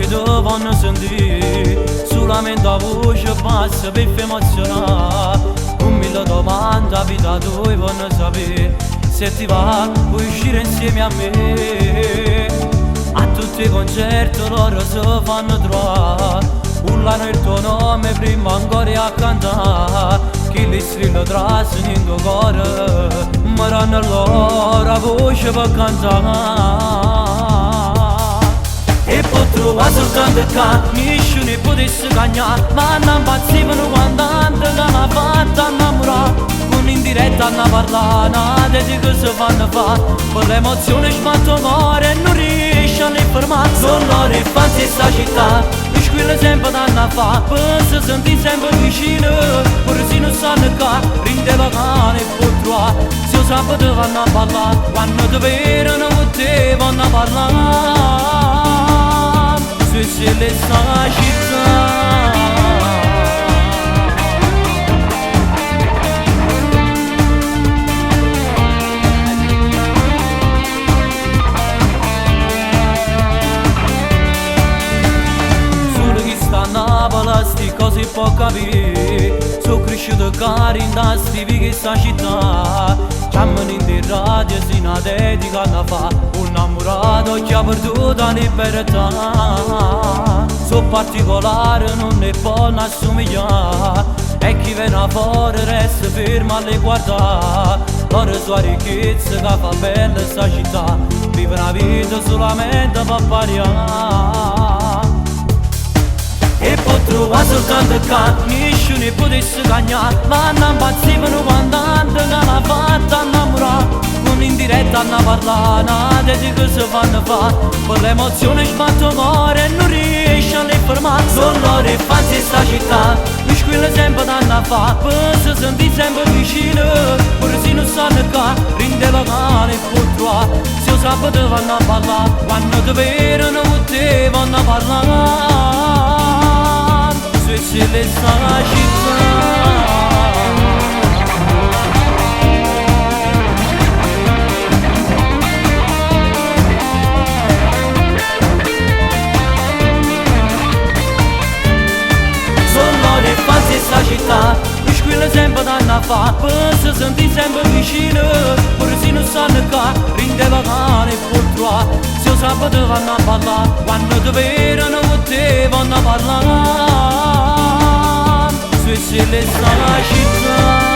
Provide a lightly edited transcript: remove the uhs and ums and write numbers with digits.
che devono sentire solamente la voce bassa per emozionare. Un mille domande a vita tua vogliono sapere se ti va puoi uscire insieme a me. A tutti i concerti loro si fanno trovare, urlano il tuo nome prima ancora a cantare. Chi li strillo trassi in tuo cuore, maranno loro la voce per cantare. E poi trovare soltanto che nessuno potesse cagnare, ma non impazzivano quando l'hanno fatta innamorare. Con in diretta hanno parlato di che si fanno fare, per l'emozione sbatto il cuore e non riesce a ne fermare. Sono loro i fans di sta città, mi squilla sempre danno a fare, per si sentire sempre vicino, pure se non sanno che rinde la cane e può trovare. Se io sabato vanno a parlare, quando ti vedono con te vanno a parlare, se si le sta città. Sti cose può capire, sono cresciuto caro in da sti che sta città. Chiamano in radio si una dedica a fa, un innamorato che ha perduto la libertà. Sono particolare, non ne può assomigliare, e chi viene fuori resta fermo a le guardare. Loro sua ricchezza che fa bella sta città, vive una vita solamente per pariare. E poi trovare soltanto che nessuno potesse cagnare, ma non impazzivano quando l'hanno fatta innamorare. Con in diretta hanno parlato di che si fanno fare, per l'emozione sbatto il cuore e non riesce a ne fermare. Sono loro i fans di sta città, mi squilla sempre danno a fare, per si sentire sempre vicino, pure se non sanno che rinde la cane e può trovare. Se io sabato vanno a parlare, quando ti vedono con te vanno a parlare, se le sta città. Sta città, mi squilla sempre danno a fa, per si sentire sempre vicino, pure se non sanno che rinde la cane e può trovare. Se io sabato vanno a parlare, quando ti vedono con te vanno a parlare, se le sta città.